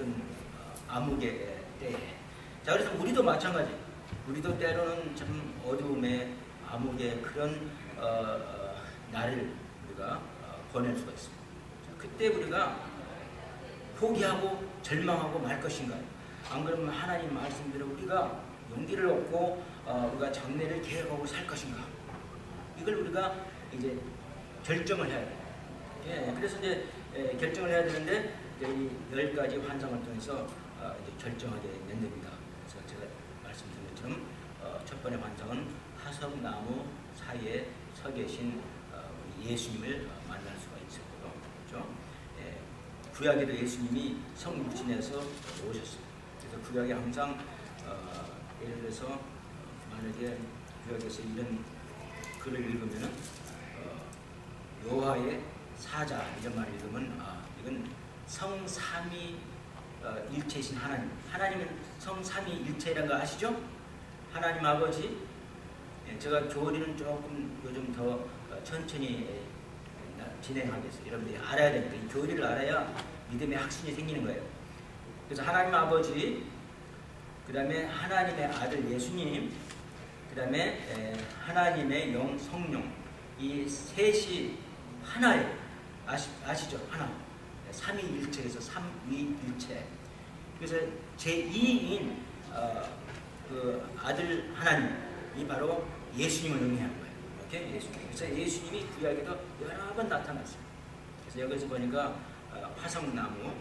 그런 암흑의 때에. 자, 그래서 우리도 마찬가지. 우리도 때로는 참 어두움의 암흑의 그런 날을 우리가 보낼 수가 있습니다. 자, 그때 우리가 포기하고 절망하고 말 것인가요? 안 그러면 하나님 말씀대로 우리가 용기를 얻고 우리가 장래를 계획하고 살 것인가? 이걸 우리가 이제 결정을 해야 돼요. 예, 그래서 이제 결정을 해야 되는데 이 10가지 환상을 통해서 이제 결정하게 된답니다. 그래서 제가 말씀드린 것처럼 첫 번째 환상은 화석나무 사이에 서 계신 우리 예수님을 만날 수가 있었고요. 그렇죠? 예, 구약에도 예수님이 성육신에서 오셨어요. 그래서 구약에 항상 예를 들어서 만약에 구약에서 이런 글을 읽으면은 여호와의 사자 이런 말을 읽으면 이건 성삼위 일체이신 하나님. 하나님은 성삼위 일체라는 거 아시죠? 하나님 아버지. 예, 제가 교리는 조금 요즘 더 천천히 진행하겠어요. 여러분들이 알아야 되니까 이 교리를 알아야 믿음의 확신이 생기는 거예요. 그래서 하나님 아버지, 그 다음에 하나님의 아들 예수님, 그 다음에 하나님의 영 성령, 이 셋이 하나예요. 아시죠? 하나. 삼위일체에서 삼위일체. 그래서 제2인 그 아들 하나님이 바로 예수님을 의미하는 거예요. 이렇게 예수님. 그래서 예수님이 구약에도 여러 번 나타났어요. 그래서 여기서 보니까 화석나무,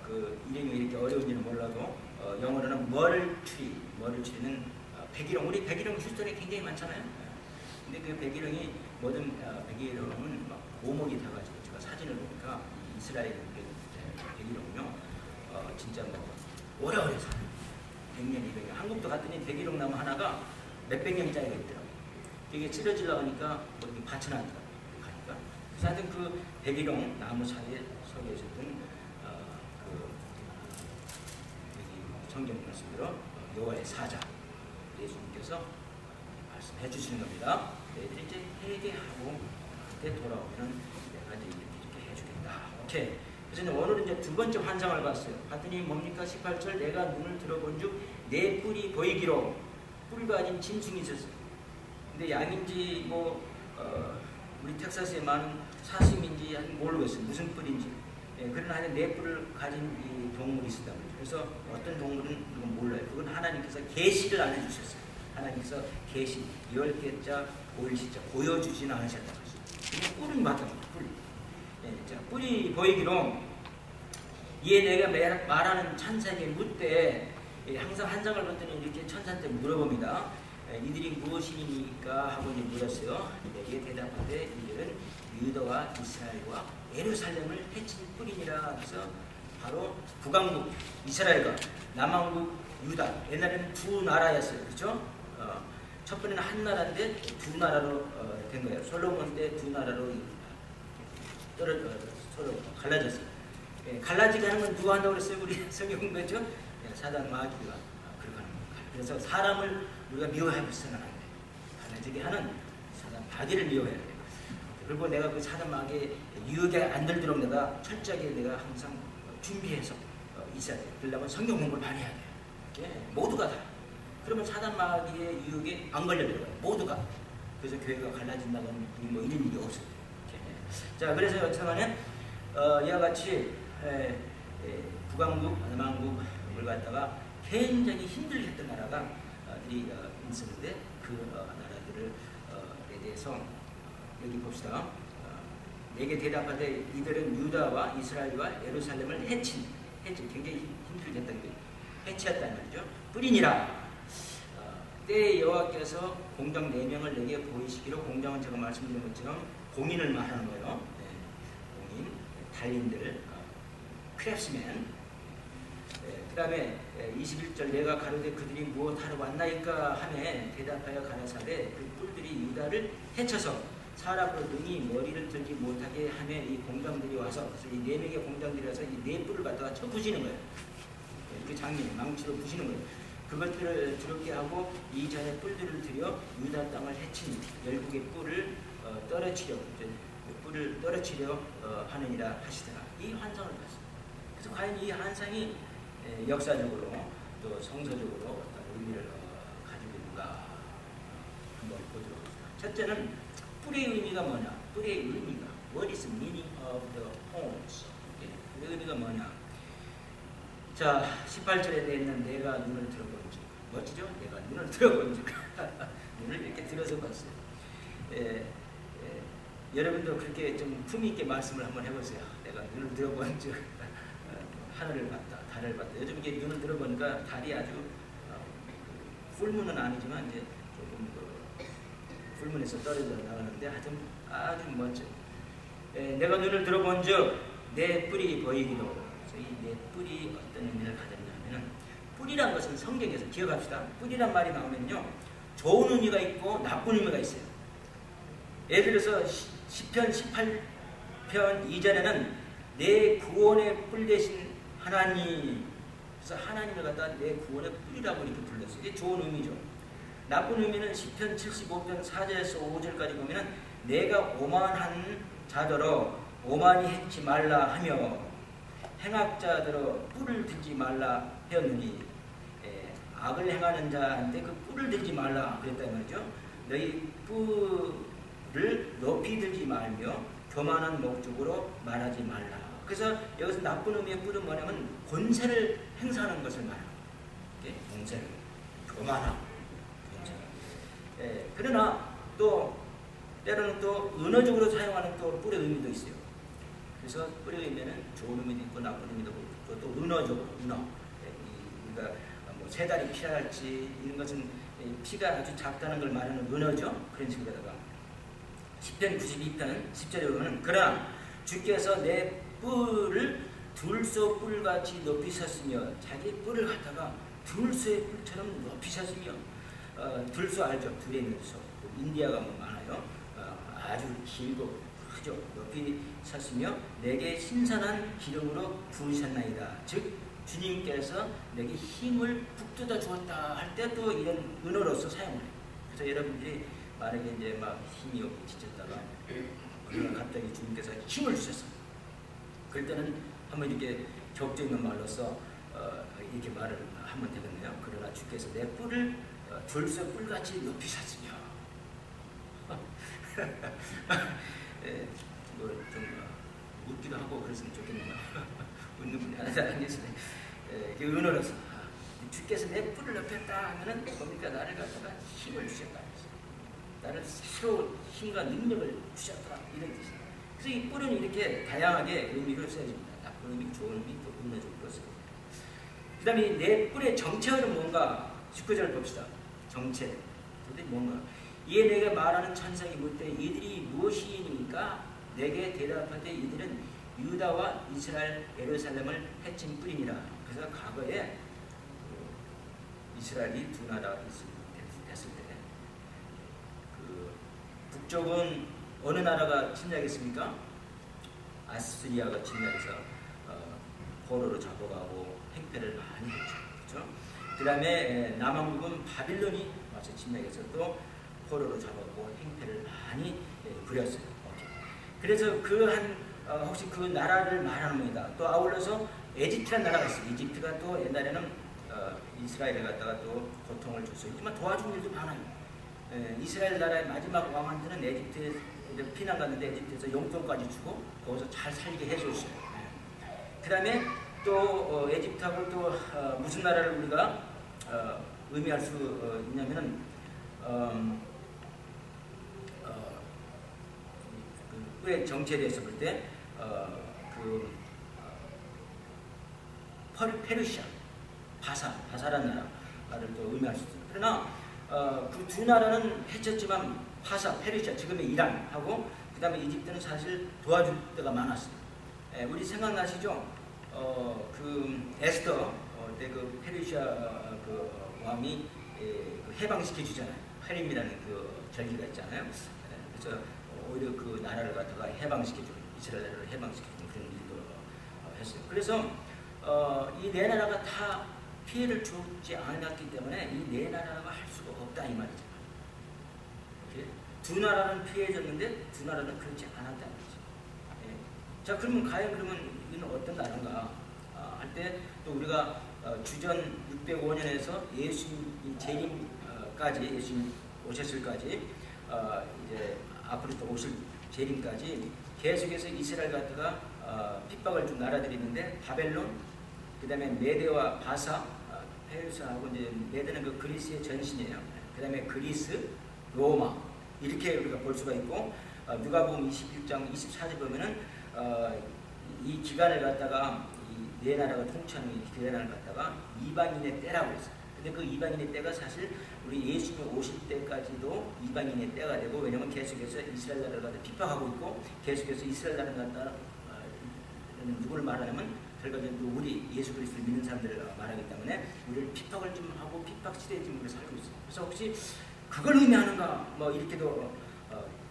그 이름이 이렇게 어려운지는 몰라도 영어로는 머를트리는 백일홍. 우리 백일홍 휴스턴에 굉장히 많잖아요. 근데 그 백일홍이 모든 백일홍은 막 오목이 다가지고 제가 사진을 보니까 이스라엘 백일홍은요 진짜 뭐 오래오래 사는 100년, 200년. 한국도 갔더니 백일홍 나무 하나가 몇백 년짜리가 있더라고요. 이게 찌러지려고 하니까 뭐 이렇게 받쳐놨더라고요. 가니까. 그래서 하여튼 그 백일홍 나무 사이에 서 계셨던 성경 말씀대로 여호와의 사자 예수님께서 말씀해 주시는 겁니다. 너희들이 이제 회개하고 그때 돌아오면 내가 이렇게 해주겠다. 오케이. 그래서 오늘은 이제 두 번째 환상을 봤어요. 봤더니 뭡니까? 18절 내가 눈을 들어본 즉 내 뿔이 보이기로 뿔 가진 짐승이 있었어요. 근데 양인지 뭐 우리 텍사스에 많은 사슴인지 모르겠어요. 무슨 뿔인지. 예, 그러나 하여튼 네 뿔을 가진 이 동물이 있었다. 그래서 어떤 동물은 이건 몰라요. 그건 하나님께서 계시를 알려주셨어요. 하나님께서 계시 10개자 보일시자 보여주지는 않으셨다고 했어요. 그냥 뿔은 봤던 거예요. 뿔. 예, 자, 뿔이 보이기로 이에 내가 말하는 천사에게 묻되 항상 한 장을 봤더니 이렇게 천사한테 물어봅니다. 이들이 무엇이니까 하고 이제 물었어요. 내게 대답하되 이들은 유다와 이스라엘과 예루살렘을 해친 뿔이니라. 그래서 바로 북왕국 이스라엘과 남왕국 유다. 옛날에는 두 나라였어요. 그렇죠? 첫 번에는 한 나라인데 두 나라로 된 거예요. 솔로몬 때 두 나라로 서로 갈라졌어요. 예, 갈라지게 하는 건 누가 한다고 그랬어요? 우리 성경 공부했죠? 예, 사단 마귀가 그렇게 하는 거예요. 그래서 사람을 우리가 미워해서는 안 돼요. 갈라지게 하는 사단 마귀를 미워해야 돼요. 그리고 내가 그 사단 마귀의 유혹에 안 들도록 내가 철저하게 내가 항상 준비해서 있어야 돼요. 그러려면 성경 공부를 많이 해야 돼요. 예, 모두가 다. 그러면 사단 마귀의 유혹에 안 걸려들어요. 모두가. 그래서 교회가 갈라진다거나 뭐 이런 일이 없어요. 자, 그래서 여튼간에 이와 같이 북왕국, 남왕국을 갖다가 굉장히 힘들게 했던 나라가 있었는데 그 나라들에 대해서 여기 봅시다. 내게 대답하되 이들은 유다와 이스라엘과 예루살렘을 해친 굉장히 힘들게 했던 게 해치었다는 말이죠. 뿌리니라. 때에 여호와께서 공장 4명을 내게 보이시기로. 공장은 제가 말씀드린 것처럼 공인을 말하는 거예요. 공인, 달인들, 크래프트맨. 그 다음에 21절 내가 가로되 그들이 무엇하러 왔나이까 하매 대답하여 가라사대 그 뿔들이 유다를 해쳐서 사람으로 능히 머리를 들지 못하게 하며 이 공장들이 와서, 그래서 이 4명의 공장들이 와서 이 4뿔을 갖다가 쳐 부시는 거예요. 그 장면, 망치로 부시는 거예요. 그것들을 두렵게 하고 이전에 뿔들을 들여 유다 땅을 해친 열국의 뿔을 떨어치려 하느니라 하시더라. 이 환상을 봤어요. 그래서 과연 이 한상이 역사적으로 또 성서적으로 어떤 의미를 가지고 있는가 한번 보도록 하겠습니다. 첫째는 뿌리의 의미가 뭐냐? 뿌리의 의미가 What is the meaning of the horns? 그 의미가 뭐냐? 자, 18절에 되어 있는 내가 눈을 들어본즉 멋지죠? 내가 눈을 들어본즉 눈을 이렇게 들어서 봤어요. 여러분도 그렇게 좀 품위 있게 말씀을 한번 해보세요. 내가 눈을 들어본즉 하늘을 봤다, 달을 봤다. 요즘 이게 눈을 들어보니까 달이 아주 풀문은 아니지만 이제 조금 풀문에서 떨어져 나가는데 아주 멋져. 내가 눈을 들어본즉 내 뿔이 보이기도. 그래서 이 내 뿔이 어떤 의미를 가졌냐면은 뿔이란 것은 성경에서 기억합시다. 뿔이란 말이 나오면요 좋은 의미가 있고 나쁜 의미가 있어요. 예를 들어서 시편 18편 2절에는 내 구원의 뿔 대신 하나님, 그래서 하나님을 갖다 내 구원의 뿔이라고 이렇게 불렀어요. 이게 좋은 의미죠. 나쁜 의미는 시편 75편 4절에서 5절까지 보면은 내가 오만한 자더러 오만히 행치 말라 하며 행악자더러 뿔을 들지 말라 하였느니 악을 행하는 자한테 그 뿔을 들지 말라 그랬다 말이죠. 너희 뿔을 높이 들지 말며 교만한 목적으로 말하지 말라. 그래서 여기서 나쁜 의미의 뿔은 뭐냐면 권세를 행사하는 것을 말하는 거예요. 권세를 교만하고 권세. 그러나 또 때로는 또 은어적으로 사용하는 또 뿔의 의미도 있어요. 그래서 뿔의 의미는 좋은 의미도 있고 나쁜 의미도 있고 또 은어적으로 은어. 그러니까 뭐 세 달이 피할지 이런 것은 피가 아주 작다는 걸 말하는 은어죠. 그런 식으로다가 시편 92편 10절에 보면 그러나 주께서 내 뿔을 들소 뿔같이 높이 섰으며 자기 뿔을 갖다가 들소의 뿔처럼 높이 섰으며 들소 알죠? 둘에 있는 소. 인디아가 뭐 많아요. 아주 길고 크죠. 높이 섰으며 내게 신선한 기름으로 부으셨나이다. 즉 주님께서 내게 힘을 북돋아 주었다 할 때 또 이런 은어로서 사용을 해요. 그래서 여러분들이 만약에 이제 막 힘이 없고 지쳤다가 그러나 갑자기 주님께서 힘을 주셨어요. 그럴 때는 한번 이렇게 격조 있는 말로서 이렇게 말을 하면 되겠네요. 그러나 주께서 내 뿔을 들소 뿔같이 높이 샀으며 좀 웃기도 하고 그랬으면 좋겠네요. 웃는 분이 하나 안 계시네. 그 은어로서 주께서 내 뿔을 높였다 하면은 뭡니까? 나를 갖다가 힘을 주셨다. 나를 새로운 힘과 능력을 주셨다. 이런 뜻이에요. 그래서 이 뿔은 이렇게 다양하게 의미를 써집니다. 나쁜 의미, 좋은 의미, 또 은어적으로 써집니다. 그 다음에 내 뿔의 정체는 뭔가 19절을 봅시다. 정체. 도대체 뭔가. 이에 내게 말하는 천사가 묻되 이들이 무엇이니까 내게 대답할 때 이들은 유다와 이스라엘 예루살렘을 해친 뿌리니라. 그래서 과거에 이스라엘이 두 나라가 됐을 때 그 북쪽은 어느 나라가 침략했습니까? 아스리아가 침략해서 포로로 잡아가고 행패를 많이 했죠. 그렇죠? 그 다음에 남한국은 바빌론이 와서 침략해서 또 포로로 잡았고 행패를 많이 부렸어요. 그래서 혹시 그 나라를 말하는 겁니다. 또 아울러서 에집트라는 나라가 있어요. 이집트가 또 옛날에는 이스라엘에 갖다가 또 고통을 줬었지만 도와준 일도 많아요. 이스라엘 나라의 마지막 왕한테는 에집트에 피난 갔는데 에집트에서 용돈까지 주고 거기서 잘 살게 해줬어요. 그 다음에 또 에집트하고 또 무슨 나라를 우리가 의미할 수 있냐면은 왜 정치에 대해서 볼 때 페르시아, 바사라는 나라를 또 의미할 수 있어요. 그러나 그 두 나라는 해쳤지만 페르시아, 지금의 이란하고 그 다음에 이집트는 사실 도와줄 때가 많았어요. 우리 생각나시죠? 그 에스더 때 그 페르시아 그 왕이 그 해방시켜 주잖아요. 페림이라는 그 절기가 있잖아요. 그래서 오히려 그 나라를 갖다가 해방시켜주는, 이스라엘 나라를 해방시켜주는 그런 일도 했어요. 그래서 이 네 나라가 다 피해를 주지 않았기 때문에 이 네 나라가 할 수가 없다 이 말이죠. 두 나라는 피해졌는데 두 나라는 그렇지 않았다는 거죠. 자, 그러면 과연 이는 어떤 나라인가? 때 또 우리가 주전 605년에서 예수님 재림까지 예수님 오셨을까지 이제 앞으로 또 오실 재림까지 계속해서 이스라엘 갖다가 핍박을 준 나라들이 있는데 바벨론, 그 다음에 메대와 바사, 페르시아하고 이제 메대는 그 그리스의 전신이에요. 그 다음에 그리스, 로마 이렇게 우리가 볼 수가 있고 누가복음 21장 24절 보면은 이 기간을 갖다가 이 네 나라가 통치하는 이 기간을 갖다가 이방인의 때라고 했어요. 근데 그 이방인의 때가 사실 우리 예수님 오실 때까지도 이방인의 때가 되고 왜냐하면 계속해서 이스라엘 나라를 갖다 핍박하고 있고 계속해서 이스라엘 나라를 갖다 누구를 말하냐면 결과적으로 우리 예수 그리스도를 믿는 사람들을 말하기 때문에 우리를 핍박을 좀 하고 핍박 시대에 지금 우리가 살고 있어요. 그래서 혹시 그걸 의미하는가 뭐 이렇게도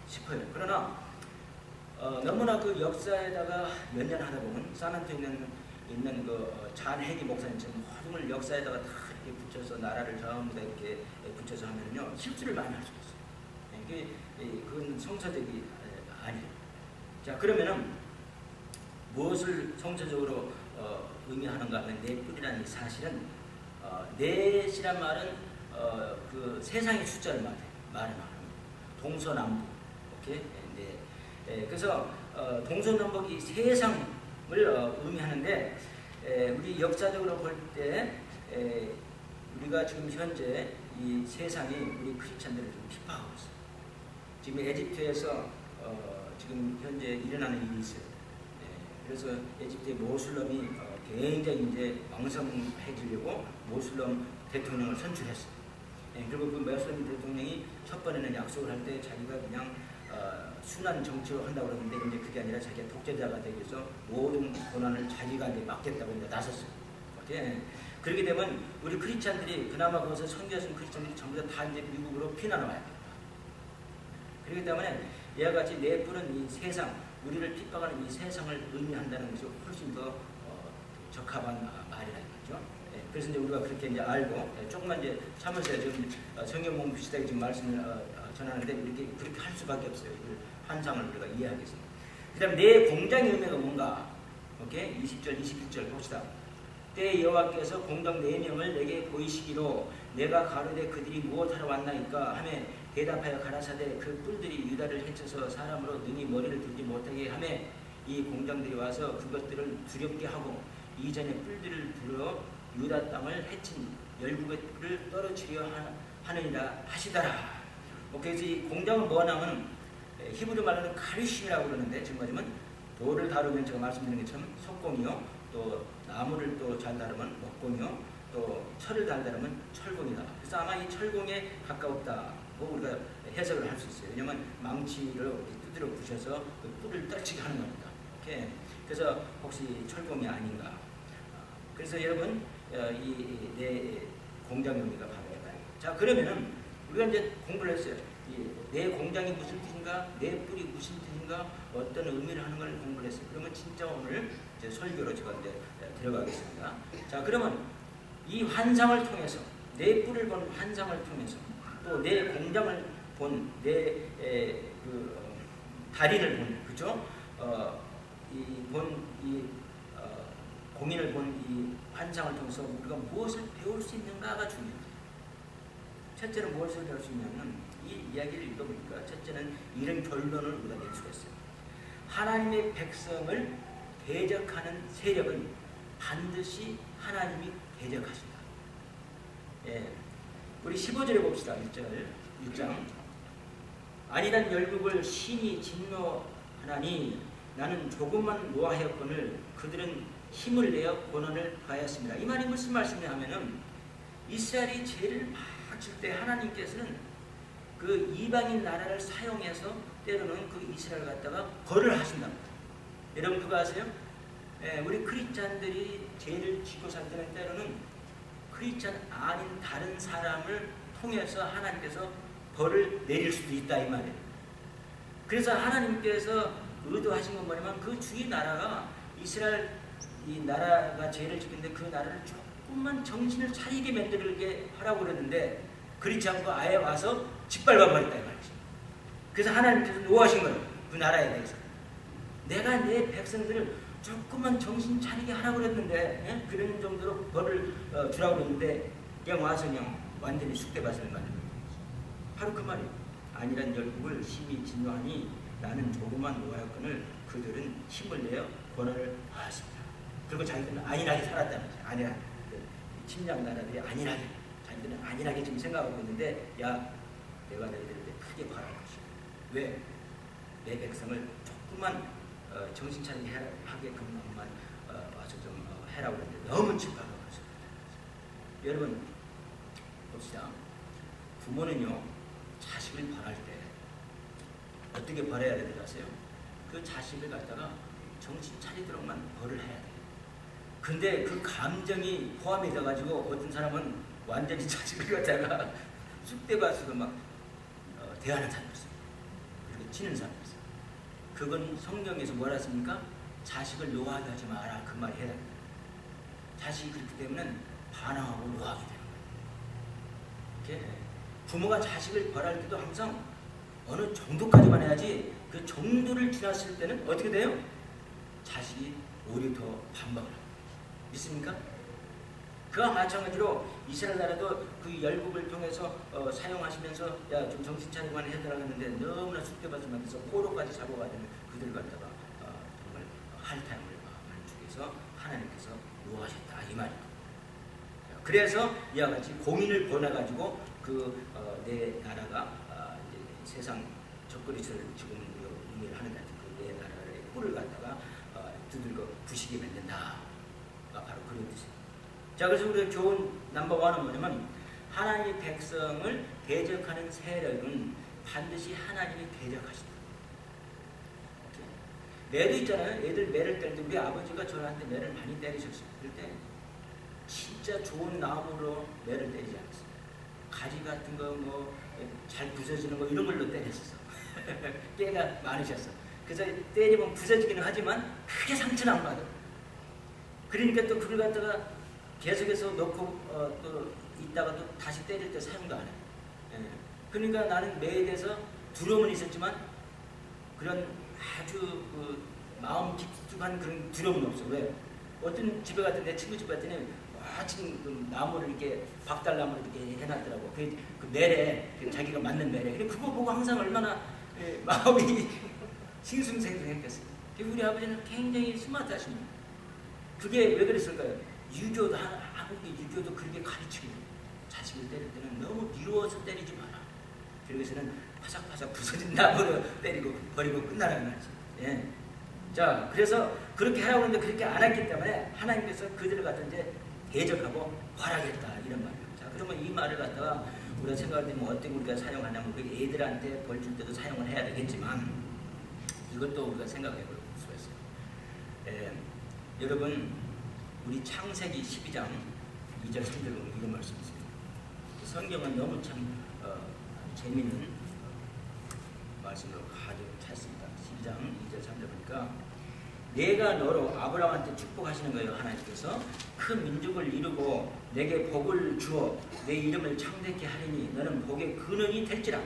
싶어요. 그러나 너무나 그 역사에다가 몇 년 하다 보면 산안토에 있는 그 잔해기 목사님처럼 모든 걸 역사에다가 다 이렇게 붙여서 나라를 전부 다 이렇게 붙여서 하면요 실수를 많이 할 수가 있어요. 그건 성서적이 아니에요. 자 그러면은 무엇을 성서적으로 의미하는가 하면 넷뿐이라는 이 사실은 넷이란 말은 그 세상의 숫자를 말합니다. 동서남북 이렇게 그래서 동서남북이 세상을 의미하는데 우리 역사적으로 볼 때 우리가 지금 현재 이 세상이 우리 크리스찬들을 좀 핍박하고 있어요. 지금 에집트에서 지금 현재 일어나는 일이 있어요. 그래서 에집트의 모슬럼이 굉장히 이제 왕성해지려고 모슬럼 대통령을 선출했어요. 그리고 그 모슬럼 대통령이 첫 번에는 약속을 할 때 자기가 그냥 순한 정치를 한다고 그러는데 이제 그게 아니라 자기가 독재자가 되기 위해서 모든 권한을 자기가 이제 맡겠다고 이제 나섰어요. 그렇게 되면 우리 크리스찬들이 그나마 거기서 선교하신 크리스찬들이 전부 다 이제 미국으로 피난을 와야 됩니다. 그렇기 때문에 이와 같이 넷뿔은 이 세상, 우리를 핍박하는 이 세상을 의미한다는 것이 훨씬 더 적합한 말이라는 거죠. 그래서 이제 우리가 그렇게 이제 알고 조금만 이제 참으세요. 지금 성경 공부 시대에 지금 말씀을 전하는데 이렇게 그렇게 할 수밖에 없어요. 환상을 우리가 이해하겠습니다. 그다음 내 공장의 의미가 뭔가? 오케이 20절, 21절 봅시다. 때 여호와께서 공장 4명을 내게 보이시기로 내가 가로되 그들이 무엇하러 왔나이까 하매 대답하여 가라사대 그 뿔들이 유다를 해쳐서 사람으로 능히 머리를 들지 못하게 하매 이 공장들이 와서 그것들을 두렵게 하고 이전에 뿔들을 들어 유다 땅을 해친 열국을 떨어뜨려 하느니라 하시더라. 그래서 이 공장은 뭐냐면 히브리 말로는 카리심이라고 그러는데 지금 말하면 돌을 다루면 제가 말씀드린 것처럼 석공이요, 또 나무를 또 잘 다루면 목공이요, 또 철을 잘 다루면 철공이다. 그래서 아마 이 철공에 가까웠다. 우리가 해석을 할 수 있어요. 왜냐하면 망치를 두드려 부셔서 그 뿔을 떨치게 하는 겁니다. 이렇게. 그래서 혹시 철공이 아닌가. 그래서 여러분 이 내 공장 의미가 바로 있다. 자 그러면은 우리가 이제 공부를 했어요. 내 공장이 무슨 뜻인가, 내 뿔이 무슨 뜻인가, 어떤 의미를 하는 걸 공부를 했어요. 그러면 진짜 오늘 이제 설교로 제가 이제 들어가겠습니다. 자 그러면 이 환상을 통해서 내 뿔을 본 환상을 통해서 또 내 공장을 본 내 달인을 본 그죠? 공인을 본 이 환상을 통해서 우리가 무엇을 배울 수 있는가가 중요해요. 첫째는 무엇을 배울 수 있냐면 이 이야기를 읽어보니까 첫째는 이런 결론을 우리가 낼 수가 있어요. 하나님의 백성을 대적하는 세력은 반드시 하나님이 대적하신다. 우리 15절에 봅시다. 6장 아니단 열국을 신이 진노하나니 나는 조금만 노하였거늘 그들은 힘을 내어 권한을 가하였습니다. 이 말이 무슨 말씀이냐면은 이스라엘이 죄를 막 칠 때 하나님께서는 그 이방인 나라를 사용해서 때로는 그 이스라엘 갖다가 벌을 하신답니다. 여러분 그거 아세요? 우리 크리스찬들이 죄를 지고 살 때는 때로는 크리스찬 아닌 다른 사람을 통해서 하나님께서 벌을 내릴 수도 있다 이 말이에요. 그래서 하나님께서 의도하신 건 뭐냐면 그 주위 나라가 이스라엘 이 나라가 죄를 지는데 그 나라를 조금만 정신을 차리게 만들게 하라고 그랬는데 그렇지 않고 아예 와서 짓밟아 버렸다 이 말이죠. 그래서 하나님께서 노하신 거예요. 그 나라에 대해서 내가 내 백성들을 조금만 정신 차리게 하라고 그랬는데, 예? 그런 정도로 벌을 주라고 그랬는데 그냥 와서 그냥 완전히 숙대밭을 만들고 바로 그 말이에요. 아니란 열국을 심히 진노하니 나는 조그만 노하였건을 그들은 힘을 내어 권한을 받았습니다. 그리고 자기들은 안일하게 살았다는 거죠. 안일하게. 침략 나라들이 안일하게, 자기들은 안일하게 지금 생각하고 있는데, 야, 내가 너희들을 크게 벌할 것이야. 왜? 내 백성을 조금만 정신 차리게 하게끔만 와서 좀 해라고 했는데 너무 집착하고 있어요. 여러분 봅시다. 부모는요, 자식을 벌할 때 어떻게 벌해야 되는지 아세요? 그 자식을 갖다가 정신 차리도록만 벌을 해야 돼요. 근데 그 감정이 포함이 돼가지고 어떤 사람은 완전히 자식을 갖다가 쑥대밭으로 막 대하는 사람이 있어요. 그리고 치는 사람이 있어요. 그건 성경에서 뭐라 했습니까? 자식을 노하게 하지 마라, 그 말이 해야 됩니다. 자식이 그렇기 때문에 반항하고 노하게 되는 거예요. 이렇게 부모가 자식을 벌할 때도 항상 어느 정도까지만 해야지, 그 정도를 지났을 때는 어떻게 돼요? 자식이 오히려 더 반박을 합니다. 믿습니까? 그와 마찬가지로 이스라엘 나라도 그 열국을 통해서 사용하시면서 야, 좀 정신 차리고만 해달라고 했는데 너무나 쑥대밭을 만들어서 포로까지 잡아가지고 그들을 갖다가 정말 할타임을 반죽해서 하나님께서 노하셨다, 이 말이에요. 그래서 이와 같이 공인을 보내가지고 내 나라가 세상 적그리스를 지금 의미를 하는 것 같은 내 나라의 뿔을 갖다가 두들겨 부시게 만든다. 바로 그런 뜻이에요. 자, 그래서 우리가 교훈 넘버원은 뭐냐면, 하나님의 백성을 대적하는 세력은 반드시 하나님이 대적하신다. 매도 있잖아요. 애들 매를 때릴 때 우리 아버지가 저한테 매를 많이 때리셨어요. 그럴 때 진짜 좋은 나무로 매를 때리지 않았어요. 가지 같은 거 뭐 잘 부서지는 거 이런 걸로 때렸었어. 깨가 많으셨어. 그래서 때리면 부서지기는 하지만 크게 상처는 안 받아. 그러니까 또 그걸 갖다가 계속해서 넣고 또 있다가 또 다시 때릴 때 사용도 안 해. 예. 그러니까 나는 매에 대해서 두려움은 있었지만 그런 아주 마음 깊숙한 그런 두려움은 없어. 왜? 어떤 집에 갔더니, 내 친구 집 갔더니 지금 그 나무를 이렇게 박달나무를 이렇게 해놨더라고. 그 매래, 자기가 맞는 매래. 그거 보고 항상 얼마나 마음이 싱숭생숭했겠어요. 우리 아버지는 굉장히 스마트하십니다. 그게 왜 그랬을까요? 유교도, 한국의 유교도 그렇게 가르치고, 자식을 때릴 때는 너무 미루어서 때리지 마라. 그래서는 파삭파삭 부서진 나무로 때리고 버리고 끝나라는 말이죠. 예. 자, 그래서 그렇게 하라고 했는데 그렇게 안 했기 때문에 하나님께서 그들을 갖다 이제 대적하고 벌하겠다, 이런 말이에요. 자, 그러면 이 말을 갖다가 우리가 생각할 때 뭐 어떻게 우리가 사용하냐면, 그 애들한테 벌 줄 때도 사용을 해야 되겠지만, 이것도 우리가 생각해 볼 수가 있어요. 예. 여러분, 우리 창세기 12장 2절 3절 보면 이런 말씀이 있습니다. 성경은 너무 참 재미있는 말씀으로 가득 찼습니다. 12장 2절 3절 보니까, 내가 너로 아브라함한테 축복하시는 거예요. 하나님께서 큰 민족을 이루고 내게 복을 주어 내 이름을 창대케 하리니 너는 복의 근원이 될지라.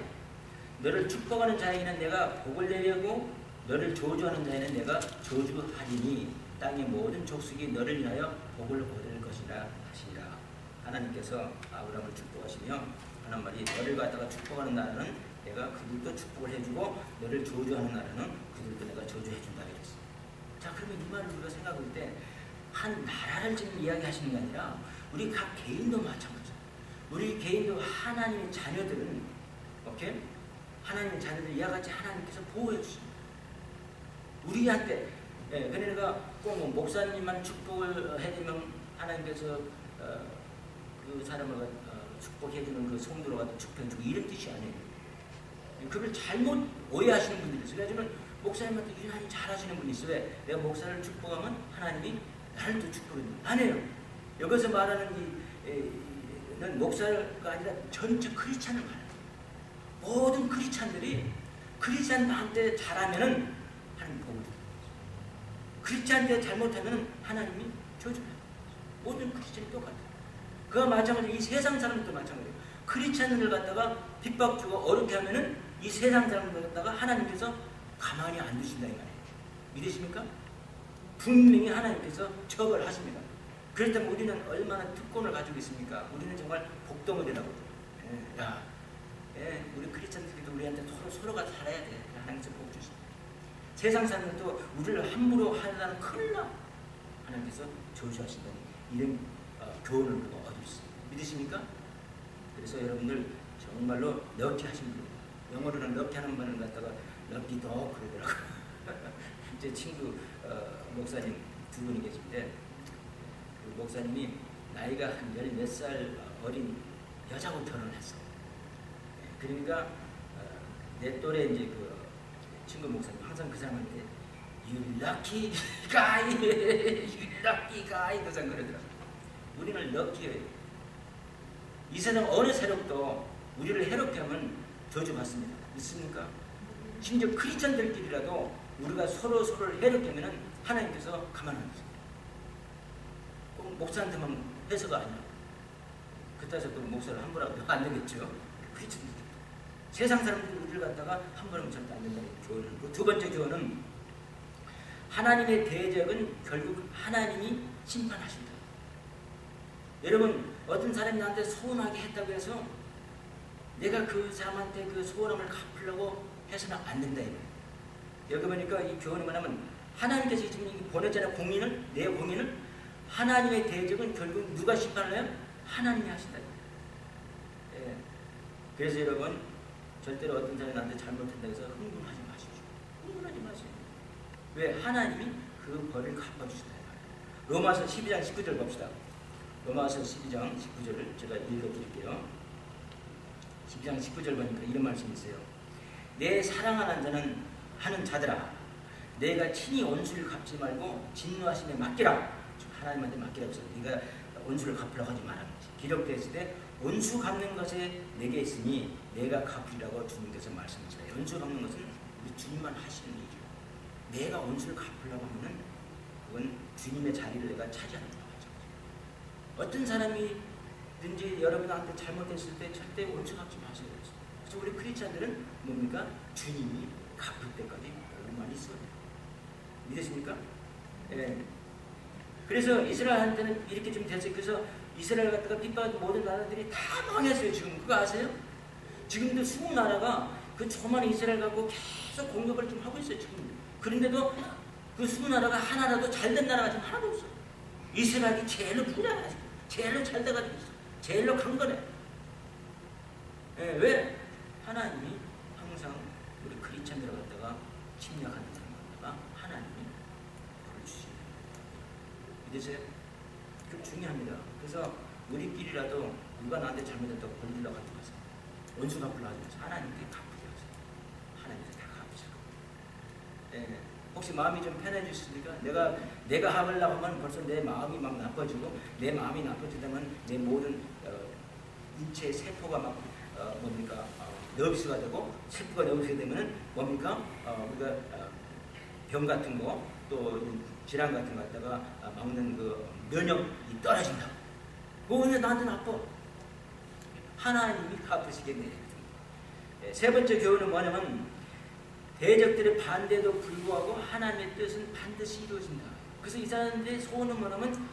너를 축복하는 자에게는 내가 복을 내려고 너를 저주하는 자에는 내가 저주하리니 땅의 모든 족속이 너를 인하여 복을 얻을 것이라 하시니라. 하나님께서 아브라함을 축복하시며 하는 말이, 너를 갖다가 축복하는 나라는 내가 그들도 축복을 해주고 너를 저주하는 나라는 그들도 내가 저주해준다 그랬어요. 자, 그러면 이 말을 우리가 생각할 때 한 나라를 지금 이야기하시는 게 아니라 우리 각 개인도 마찬가지예요. 우리 개인도 하나님의 자녀들은, 오케이? 하나님의 자녀들 이와 같이 하나님께서 보호해 주십니다. 우리한테, 예, 그러니까 꼭 뭐 목사님만 축복을 해주면 하나님께서 그 사람을 축복해주는 그 성도로 축복해주고 이런 뜻이 아니에요. 그걸 잘못 오해하시는 분들이 있어요. 그래가지고 목사님한테 일하니 잘하시는 분이 있어요. 왜? 내가 목사를 축복하면 하나님이 나를 또 축복해줍니다. 아니에요. 여기서 말하는 이는 목사가 아니라 전체 크리스찬을 말해요. 모든 크리스찬들이 크리스찬한테 잘하면은 하나님 복을 줍니다. 크리스찬한테 잘못하면 하나님이 저주해요. 모든 크리스찬이 똑같아요. 그와 마찬가지로 이 세상 사람들도 마찬가지예요. 크리스찬을 갖다가 핍박주고 어렵게 하면은 이 세상 사람들 갖다가 하나님께서 가만히 안 두신다 이 말이에요. 믿으십니까? 분명히 하나님께서 처벌하십니다. 그렇다면 우리는 얼마나 특권을 가지고 있습니까? 우리는 정말 복덩어리라고. 우리 크리스천들도 우리한테 서로가 살아야 돼. 하나님께서 복 주십니다. 세상 사람들도 우리를 함부로 하려면 큰일 나. 하나님께서 저주하신다는 이런 교훈을 우리가 얻을 수 있습니다. 믿으십니까? 그래서 여러분들 정말로 럭키 하신 분입니다. 영어로는 럭키 하는 말을 갖다가 럭키 더 그러더라고요. 제 친구 목사님 두 분이 계신데 그 목사님이 나이가 한 14살 어린 여자하고 결혼을 했어요. 그러니까 내 또래 이제 그 친구 목사님 항상 그 사람한테 You lucky guy, you lucky guy 항상 그러더라고요. 우리는 럭키예요. 이 세상 어느 세력도 우리를 해롭게 하면 저주받습니다. 있습니까? 심지어 크리스천들끼리라도 우리가 서로를 해롭게 하면 하나님께서 가만 안 두세요. 꼭 목사한테만 해서가 아니라 그따서 또 목사를 함부로 하면 안 되겠죠. 크리스천들 세상 사람들이 우리를 갖다가 함부로 하면 절대 안 된다는 교훈을. 두 번째 교훈은 하나님의 대적은 결국 하나님이 심판하신다. 여러분 어떤 사람이 나한테 소원하게 했다고 해서 내가 그 사람한테 그 소원함을 갚으려고 해서는 안 된다. 여기 보니까 이 교훈이 뭐냐면 하나님께서 지금 보냈잖아요. 공인을 내 공인을 하나님의 대적은 결국 누가 심판을 해요? 하나님이 하신다. 예. 그래서 여러분 절대로 어떤 사람이 나한테 잘못했다고 해서 흥분하지 마십시오. 흥분하지 마세요. 왜? 하나님이 그 벌을 갚아주신다. 로마서 12장 19절 봅시다. 로마서 12장 19절을 제가 읽어드릴게요. 12장 19절 보니까 이런 말씀이 있어요. 내 사랑하는 자는 하는 자들아 내가 친히 원수를 갚지 말고 진노하심에 맡기라. 하나님한테 맡기라고 해서 네가 원수를 갚으라고 하지 말아. 기록되었을 때 원수 갚는 것에 내게 있으니 내가 갚으리라고 주님께서 말씀하시다. 원수 갚는 것은 우리 주님만 하시는 일이죠. 내가 원수를 갚으려고 하면 그건 주님의 자리를 내가 차지하는 거죠. 어떤 사람이든지 여러분한테 잘못했을 때 절대 원수 갚지 마세요. 그래서 우리 크리스찬들은 뭡니까? 주님이 갚을 때까지 얼마나 있어요. 믿으십니까? 예. 그래서 이스라엘한테는 이렇게 좀 됐어요. 그래서 이스라엘 갖다가 핍박한 모든 나라들이 다 망했어요. 지금 그거 아세요? 지금도 20나라가 그 조그만 이스라엘 갖고 계속 공격을 좀 하고 있어요. 지금. 그런데도 그 20나라가 하나라도 잘된 나라가 지금 하나도 없어요. 이스라엘이 제일로 부자가지고 제일로 잘 돼가지고 있어. 제일로 강건해. 예, 왜? 하나님이 항상 우리 크리스찬들을 갖다가 침략하는 사람을 하나님이 벌을 주시는 믿으세요? 그 중요합니다. 그래서 우리끼리라도 누가 나한테 잘못했다고 벌리려고 하지 마세요. 원수 갚으려고 하지 마세요. 하나님께 갚으게 하세요. 하나님께서 다 갚으실 겁니다. 예. 혹시 마음이 좀 편해지십니까? 내가 하려고 하면 벌써 내 마음이 막 나빠지고 내 마음이 나빠지다면 내 모든 인체 세포가 막 뭡니까? 너비스가 되고 세포가 너비스가 되면은 뭡니까? 우리가 병 같은 거 또 질환 같은 거 갖다가 막는 그 면역이 떨어진다. 그거 왜 나한테 나빠? 하나님이 갚으시겠네. 세 번째 교훈은 뭐냐면 대적들의 반대도 불구하고 하나님의 뜻은 반드시 이루어진다. 그래서 이 사람들의 소원은 뭐냐면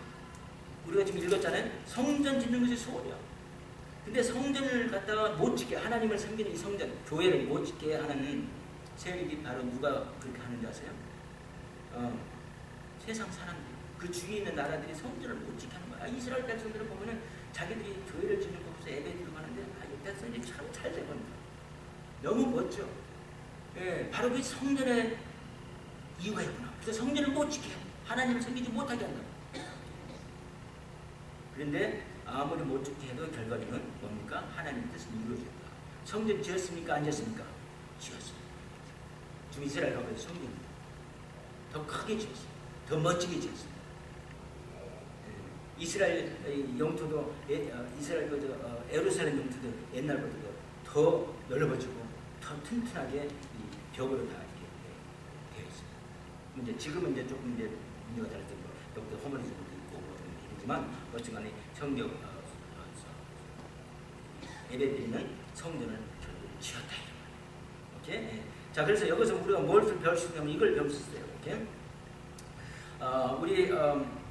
우리가 지금 읽었잖아요. 성전 짓는 것이 소원이야. 근데 성전을 갖다가 못 짓게 하나님을 섬기는 이 성전, 교회를 못 짓게 하는 세력이 바로 누가 그렇게 하는지 아세요? 세상 사람들, 그 주위에 있는 나라들이 성전을 못 짓게 하는 거야. 이스라엘 백성들을 보면은 자기들이 교회를 짓는 거 없어 예배드리고 하는데 이 백성들이 참 잘 되거든요. 너무 멋져. 예, 바로 그 성전의 이유가 있구나. 그래서 성전을 못 지켜. 하나님을 섬기지 못하게 한다. 그런데 아무리 못 지게 해도 결과는 뭡니까? 하나님의 뜻은 이루어진다. 성전 지었습니까? 안 지었습니까? 지었습니다. 지금 이스라엘 가면 성전입니다. 더 크게 지었습니다. 더 멋지게 지었습니다. 예, 이스라엘 영토도 이스라엘 예루살렘 영토도 옛날보다 더 넓어지고 더 튼튼하게 이 벽으로 다 이렇게 되어 있습니다. 이제 지금은 이제 조금 이제 문제가 될 때도 여기도 허물어진 것도 있고 그런 일이지만 어쨌간에 성경 예배드리는 성전을 결국 지었다. 오케이? 자, 그래서 여기서 우리가 뭘 배울 수 있냐면 이걸 배울 수 있어요. 오케이? 우리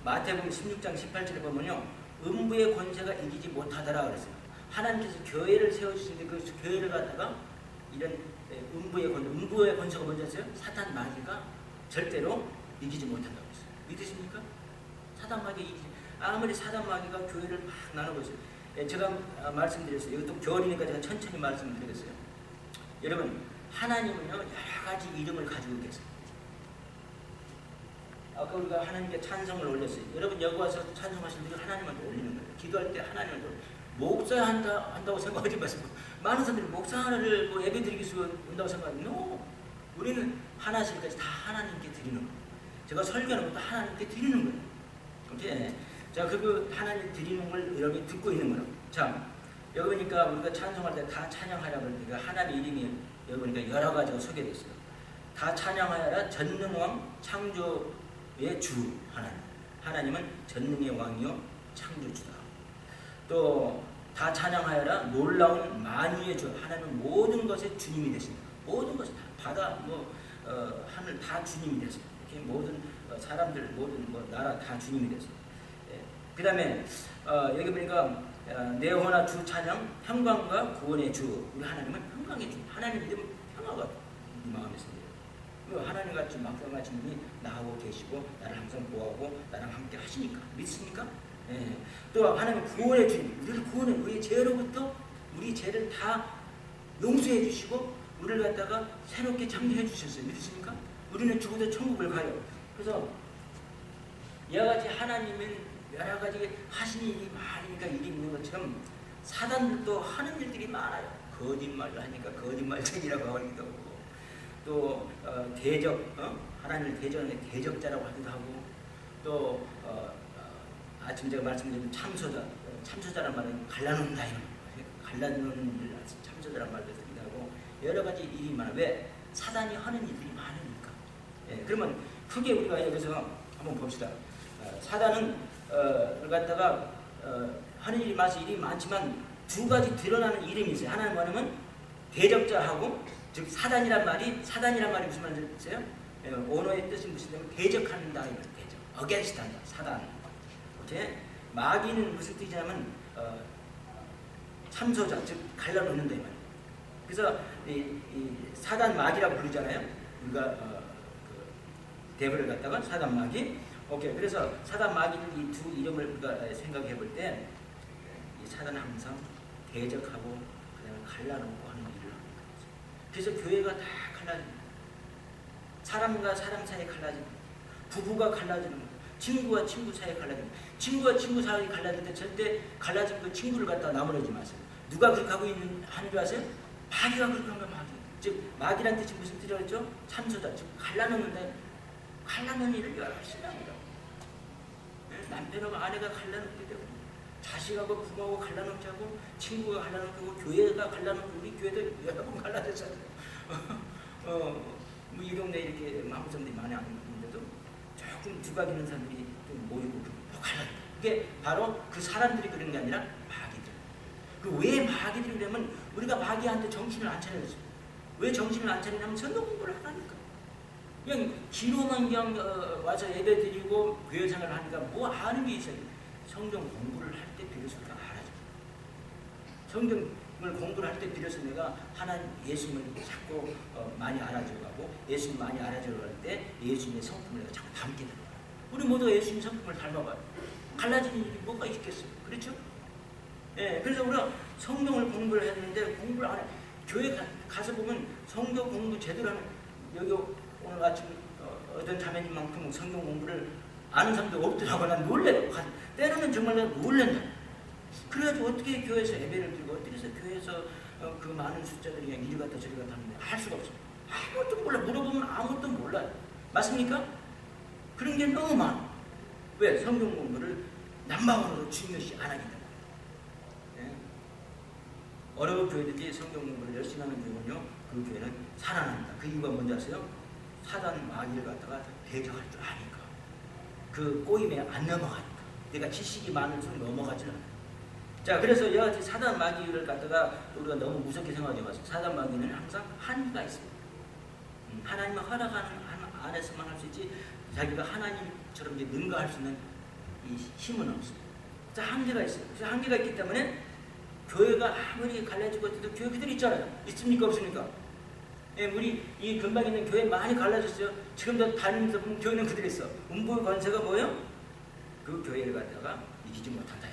마태복음 16장 18절에 보면요, 음부의 권세가 이기지 못하더라 그랬어요. 하나님께서 교회를 세워주시는데 그 교회를 갖다가 이런 음부의 권세가 뭔지 아세요? 사탄 마귀가 절대로 이기지 못한다고 했어요. 믿으십니까? 사단 마귀 아무리 사단 마귀가 교회를 막 나누고 있어요. 제가 말씀드렸어요. 이것도 겨울이니까 제가 천천히 말씀드리겠어요. 여러분, 하나님은요 여러 가지 이름을 가지고 계세요. 아까 우리가 하나님께 찬송을 올렸어요. 여러분 여기 와서 찬송하시는 분이 하나님한테 올리는 거예요. 기도할 때 하나님한테 목사한다고 생각하지 마시고, 많은 사람들이 목사를 뭐 예배드리기 위해서 온다고 생각하면 no. 우리는 하나씩까지 다 하나님께 드리는 거예요. 제가 설교하는 것도 하나님께 드리는 거예요. 오케이? 자, 그 하나님 드리는 걸 여러분이 듣고 있는 거예요. 자, 여기 보니까 우리가 찬송할 때 다 찬양하라 그러니까 하나님 이름이 여기 보니까 여러 가지가 소개됐어요. 다 찬양하여라 전능왕 창조의 주 하나님. 하나님은 전능의 왕이요 창조주다. 또 다 찬양하여라 놀라운 만유의 주. 하나님은 모든 것의 주님이 되십니다. 모든 것이 다 바다 하늘 다 주님이 되세요. 이렇게 모든 사람들 모든 나라 다 주님이 되세요. 그 다음에 여기 보니까 네호나 주 찬양 평강과 구원의 주. 우리 하나님은 평강의 주. 하나님 이름 평화가 우리 마음에 있습니다. 하나님같이 막강하신 분이 나하고 계시고 나를 항상 보호하고 나랑 함께 하시니까 믿습니까? 예. 또 하나님은 구원의 주님. 우리를 구원해. 우리의 죄로부터 우리 죄를 다 용서해 주시고 우리를 갖다가 새롭게 창조해 주셨어요. 믿으십니까? 우리는 죽어도 천국을 가요. 그래서 여러 가지 하나님은 여러 가지 하시는 일이 많으니까 일이 있는 것처럼 사단들도 하는 일들이 많아요. 거짓말을 하니까 거짓말쟁이라고 하기도 하고, 또 대적, 하나님을 대전에 대적자라고 하기도 하고, 또 아침 제가 말씀드린 참소자란 말은 갈라놓는다 이런 거예요. 갈라놓는 일, 참소자란 말도 쓰기도 하고 여러 가지 일이 많아요. 왜? 사단이 하는 일들이 많으니까. 예, 그러면 크게 우리가 여기서 한번 봅시다. 사단은 갖다가 하는 일이 많지만 두 가지 드러나는 이름이 있어요. 하나는 뭐냐면 대적자하고, 즉 사단이란 말이 무슨 말인지 아세요? 언어의 뜻이 무슨 대적한다 이런 대적, against 한다, 사단. 오케이? 마귀는 무슨 뜻이냐면 참소자, 즉 갈라놓는다 이 말이에요. 그래서 이 사단 마귀라고 부르잖아요. 우리가 대부를 갖다가 사단 마귀. 오케이. 그래서 사단 마귀는 이 두 이름을 우리가 생각해 볼 때, 이 사단은 항상 대적하고 그다음에 갈라놓고 하는 일을 합니다. 그래서 교회가 다 갈라집니다. 사람과 사람 사이에 갈라집니다. 부부가 갈라지는 거예요. 친구와 친구 사이에 갈라집니다. 친구와 친구 사이에 갈라질 때 절대 갈라진 그 친구를 갖다 나무라지 마세요. 누가 그렇게 하고 하는 줄 아세요? 마귀가 그렇게 한 거예요. 마귀. 즉 마귀란 뜻이 무슨 뜻이라고 했죠? 참소자. 즉 갈라놓는데, 갈라놓는 일을 열심히 합니다. 남편하고 아내가 갈라놓게 되고, 자식하고 부모하고 갈라놓자고, 친구가 갈라놓고, 교회가 갈라놓고, 우리 교회도 여러 번 갈라졌잖아요. 뭐 이 동네 이렇게 마음 사람들이 많이 안 있는데도 조금 두각이는 사람들이 좀 모이고 갈라져. 그게 바로 그 사람들이 그런 게 아니라 마귀들. 그 왜 마귀들이 그러면 우리가 마귀한테 정신을 안 차려줬어요. 왜 정신을 안 차리냐면 성경 공부를 하니까. 그냥 기로만 그냥 와서 예배 드리고 교회 생활을 하니까 뭐 아는 게 있어요. 성경 공부를 할 때 비로소 우리가 알아줘. 성경을 공부를 할 때 비로소 내가 하나님 예수님을 자꾸 많이 알아줘가고, 예수님 많이 알아줘갈 때 예수님의 성품을 내가 자꾸 담게 되는 거야. 우리 모두가 예수님 성품을 닮아봐요. 갈라지는 일이 뭐가 있겠어요. 그렇죠? 예, 그래서 우리가 성경을 공부를 해야 되는데 공부를 안 해. 교회 가서 보면 성경 공부 제대로 하는, 여기 오늘 아침 어떤 자매님만큼 성경 공부를 아는 사람도 없더라고. 난 놀래요. 때로는 정말 내가 놀란다. 그래가지고 어떻게 교회에서 예배를 드리고 어떻게 해서 교회에서 그 많은 숫자들이 그냥 이리 갔다 저리 갔다 하는데 할 수가 없어요. 아무것도 몰라. 물어보면 아무것도 몰라요. 맞습니까? 그런 게 너무 많아. 왜? 성경 공부를 남방으로 중요시 안 하기 때문에. 네? 어려운 교회들이 성경 공부를 열심히 하는 교회는요, 그 교회는 살아납니다. 그 이유가 뭔지 아세요? 사단 마귀를 갖다가 대적할 줄 아니까. 그 꼬임에 안 넘어가니까. 내가 지식이 많을수록 넘어가질 않아요. 자, 그래서 여하튼 사단 마귀를 갖다가 우리가 너무 무섭게 생각하지 마세요. 사단 마귀는 항상 한계가 있습니다. 하나님의 허락하는 안에서만 할 수 있지, 자기가 하나님 처럼 이제 능가할 수 있는 이 힘은 없습니다. 한계가 있어요. 그래서 한계가 있기 때문에 교회가 아무리 갈라지고 해도 교회 그대로 있잖아요. 있습니까? 없습니까? 예, 우리 이 근방 있는 교회 많이 갈라졌어요. 지금도 다니면서 보면 교회는 그대로 있어. 음부의 권세가 뭐예요? 그 교회를 갖다가 이기지 못한다.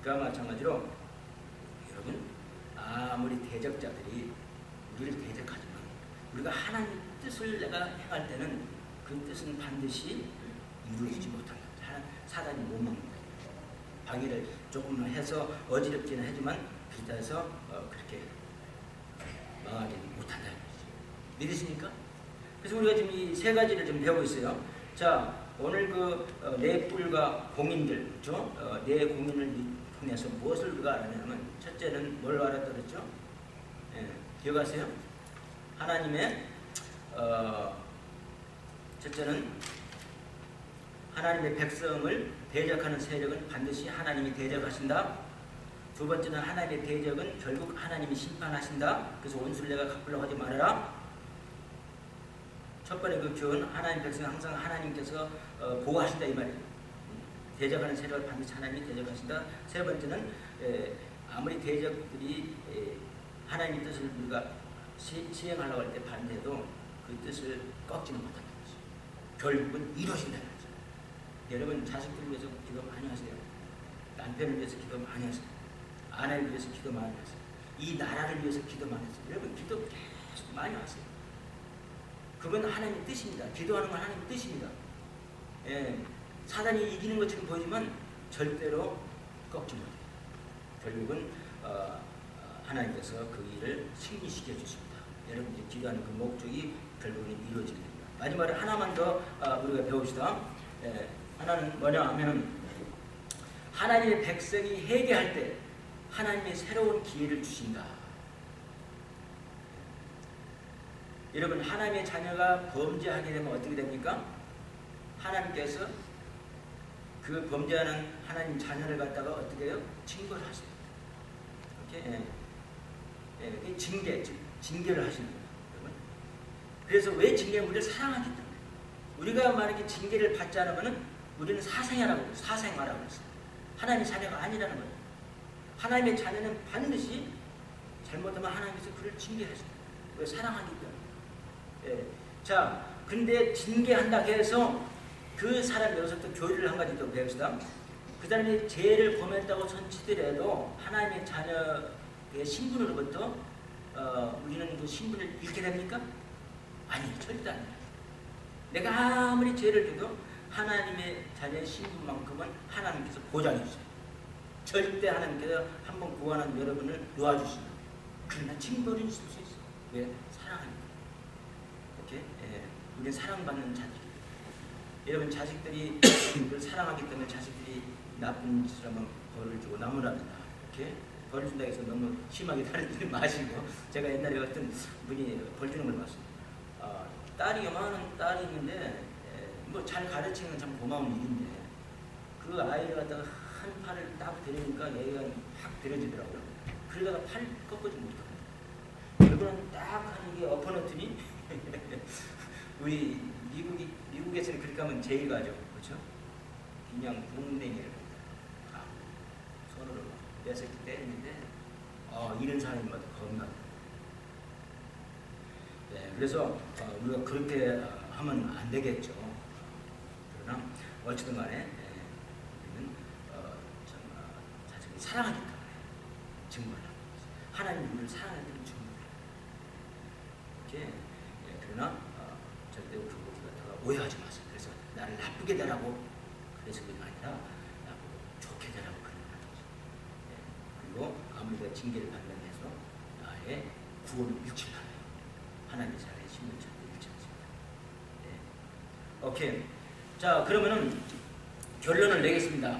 그와 마찬가지로 여러분 아무리 대적자들이 우리를 대적하지만 우리가 하나님의 뜻을 내가 행할 때는 그 뜻은 반드시 이루어지지 못한다. 사단이 못 막는다. 방해를 조금 해서 어지럽지는 하지만 그렇다 해서 그렇게 망하지 못한다. 믿으십니까? 그래서 우리가 지금 이 세 가지를 좀 배우고 있어요. 자, 오늘 그 네 뿔과 공인들, 그렇죠? 네 공인을 통해서 무엇을 우리가 알아내냐면 첫째는 뭘 알았다 그랬죠? 예, 기억하세요? 하나님의 첫째는 하나님의 백성을 대적하는 세력은 반드시 하나님이 대적하신다. 두 번째는 하나님의 대적은 결국 하나님이 심판하신다. 그래서 원수를 내가 갚으려고 하지 말아라. 첫 번째 그 교훈, 하나님 백성은 항상 하나님께서 보호하신다 이 말이에요. 대적하는 세력을 반드시 하나님이 대적하신다. 세 번째는 아무리 대적들이 하나님의 뜻을 우리가 시행하려고 할 때 반대해도 그 뜻을 꺾지는 못한다는 거죠. 결국은 이루어진다는 거죠. 여러분 자식들을 위해서 기도 많이 하세요. 남편을 위해서 기도 많이 하세요. 아내를 위해서 기도 많이 하세요. 이 나라를 위해서 기도 많이 하세요. 여러분 기도 계속 많이 하세요. 그건 하나님의 뜻입니다. 기도하는 건 하나님의 뜻입니다. 예, 사단이 이기는 것처럼 보이지만 절대로 꺾지 못해요. 결국은 하나님께서 그 일을 승리시켜 주십니다. 여러분 이제 기도하는 그 목적이 결국은 이루어지게 됩니다. 마지막으로 하나만 더 우리가 배웁시다. 예, 하나는 뭐냐 하면 하나님의 백성이 회개할 때 하나님의 새로운 기회를 주신다. 여러분 하나님의 자녀가 범죄하게 되면 어떻게 됩니까? 하나님께서 그 범죄하는 하나님 자녀를 갖다가 어떻게 해요? 징벌을 하세요. 이렇게 징계를 하시는 거예요. 여러분. 그래서 왜 징계는 우리를 사랑하기 때문에 우리가 만약에 징계를 받지 않으면 우리는 사생아라고 했어요. 하나님의 자녀가 아니라는 거예요. 하나님의 자녀는 반드시 잘못하면 하나님께서 그를 징계하십니다. 왜? 사랑하기 때문에. 예. 자, 근데 징계한다 해서 그 사람 여기서부터 교리를 한 가지 더 배웁시다. 그 사람이 죄를 범했다고 손치더라도 하나님의 자녀의 신분으로부터 우리는 그 신분을 잃게 됩니까? 아니, 절대 아니에요. 내가 아무리 죄를 져도 하나님의 자녀의 신분만큼은 하나님께서 보장해 주세요. 절대 하나님께서 한번 구원한 여러분을 놓아주십니다. 그러나 징벌은 있을 수 있어요. 왜? 사랑합니다. 이렇게 우리는 사랑받는 자들이에요. 여러분 자식들이 우리를 사랑하기 때문에 자식들이 나쁜 짓을 하면 벌을 주고 나무랍니다. 이렇게 벌을 준다 해서 너무 심하게 다루지 마시고 제가 옛날에 어떤 분이 벌 주는 걸 봤습니다. 딸이 요만한 딸이 있는데 뭐 잘 가르치는 건 참 고마운 일인데 그 아이를 갖다가 한 팔을 딱 데리니까 얘가 확 데려지더라고요. 그러다가 팔 꺾어지 못하고 이거는 딱 하는 게 엎어놓더니 우리 미국에서는 그렇게 하면 제일 가죠. 그렇죠? 그냥 붕댕이를 손으로 뺏었기 때문에 이런 사람마다 겁나요. 네, 그래서 우리가 그렇게 하면 안 되겠죠. 그러나 어쨌든 간에 우리는 자식이 사랑하기 때문에 증거를 하나님 우리를 사랑하기 때문에 증거를 이렇게 그러나 절대 그 갖다가 오해하지 마세요. 그래서 나를 나쁘게 되라고 그래서 그게 아니라 나보고 좋게 되라고 그런 거죠. 그리고 아무리가 징계를 받는데서 나의 구원을 잃지 않아요. 하나님의 사랑의 신분을 절대 잃지 않습니다. 오케이. 자, 그러면은 결론을 내겠습니다.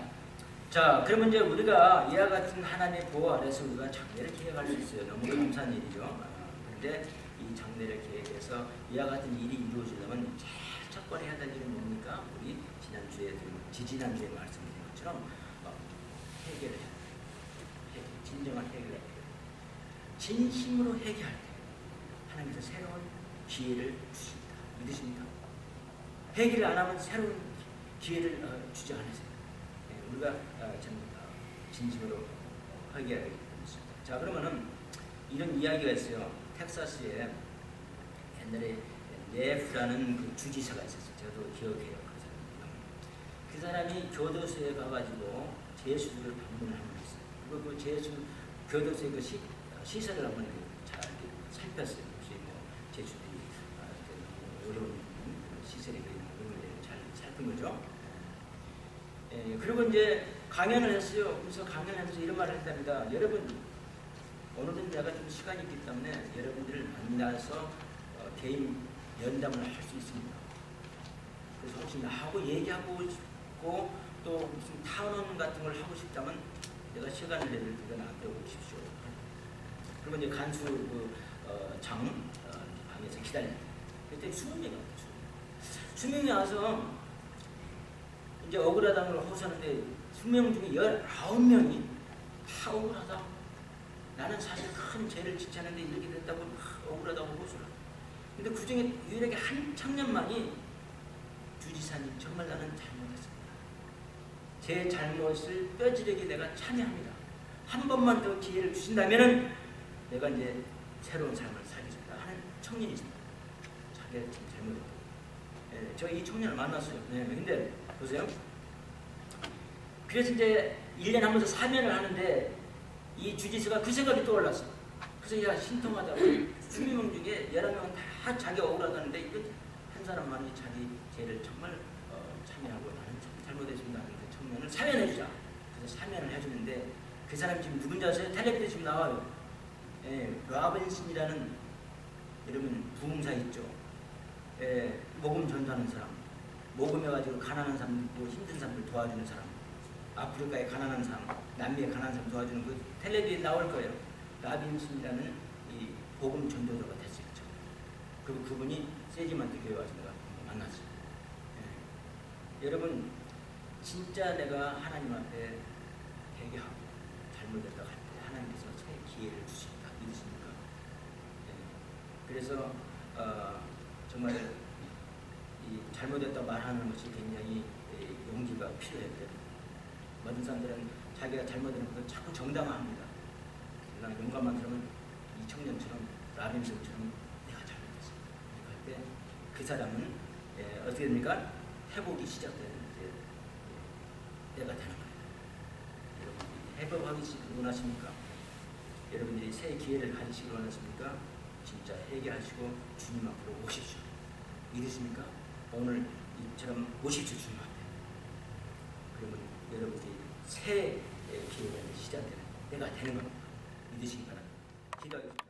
자, 그러면 이제 우리가 이와 같은 하나님의 보호 아래서 우리가 장례를 기획할 수 있어요. 너무 감사한 일이죠. 그런데 이 장례를 기획해서 이와 같은 일이 이루어지려면 제일 첫 번에 해야 될 일은 뭡니까? 우리 지지난주에 말씀드린 것처럼 해결을 해야 돼요. 진정한 해결을 해야 돼요. 진심으로 해결할 때 하나님께서 새로운 기회를 주십니다. 믿으십니까? 회개를 안 하면 새로운 기회를 주지 않으세요. 우리가 참 진심으로 회개해야 되겠습니다. 자, 그러면은 이런 이야기가 있어요. 텍사스에 옛날에 네프라는 그 주지사가 있었어요. 저도 기억해요. 그 사람이 교도소에 가가지고 제수들을 방문을 한번 했어요. 그리고 그 제수 교도소의 그 시설을 한번 잘 살폈어요. 혹시 뭐 제수들이 어려운 시설이 있는 걸 잘 살핀 거죠. 그리고 이제 강연을 했어요. 그래서 강연하면서 이런 말을 했답니다. 여러분, 오늘은 내가 좀 시간이 있기 때문에 여러분들을 만나서 개인 연담을 할 수 있습니다. 그래서 혹시 나하고 얘기하고 싶고 또 무슨 타운홈 같은 걸 하고 싶다면 내가 시간을 내줄 테니까 나한테 오십시오. 그리고 이제 간수 장 방에서 기다렸다. 그때 20명이 왔어요. 20명이 와서 이제 억울하다는 걸 호소하는데 20명 중에 19명이 다 억울하다. 나는 사실 큰 죄를 짓지 않는데 이렇게 됐다고 억울하다고 호소를 하고. 근데 그 중에 유일하게 한 청년만이 주지사님 정말 나는 잘못했습니다. 제 잘못을 뼈저리게 내가 참여합니다. 한 번만 더 기회를 주신다면은 내가 이제 새로운 삶을 살겠습니다 하는 청년이 있습니다. 자기가 잘못했다. 저 이 청년을 만났어요. 근데 보세요. 그래서 이제 1년에 한 번 더 사면을 하는데 이 주지사가 그 생각이 떠올랐어요. 그래서 야, 신통하다고 20명 중에 11명은 다 자기가 억울하다는데 이거 한 사람만이 자기 죄를 정말 참여하고 나는 참 잘못했습니다 하는데 청년을 사면해주자. 그래서 사면을 해주는데 그 사람이 지금 누군지 아세요? 텔레비전에 지금 나와요. 라빈슨이라는 여러분 부흥사 있죠. 모금 전도하는 사람, 모금해가지고 가난한 사람, 힘든 사람들 도와주는 사람, 아프리카의 가난한 사람, 남미의 가난한 사람 도와주는 그 텔레비에 나올 거예요. 라빈슨이라는 이 복음 전도자가 됐어요. 그리고 그분이 세지만트 교회 와서 내가 만났어요. 여러분, 진짜 내가 하나님 앞에 회개하고 잘못했다 할 때 하나님께서 새 기회를 주십니다. 믿으십니까? 그래서 정말 이 잘못했다 말하는 것이 굉장히 용기가 필요해요. 모든 사람들은 자기가 잘못하는 것을 자꾸 정당화합니다. 그러나 용감한 사람은 이 청년처럼 라빈슨처럼 내가 잘못했습니다. 할 때 그 사람은 어떻게 됩니까? 회복이 시작되는 때가 되는 거예요. 여러분들이 회복하기 원하십니까? 여러분들이 새 기회를 가지시기 원하십니까? 진짜 회개하시고 주님 앞으로 오십시오. 믿으십니까? 오늘 이처럼 오십시오. 주님 앞에. 그러면 여러분들이 새 기회가 시작되는 때가 되는 겁니다. 믿으시기 바랍니다. 기도하겠습니다.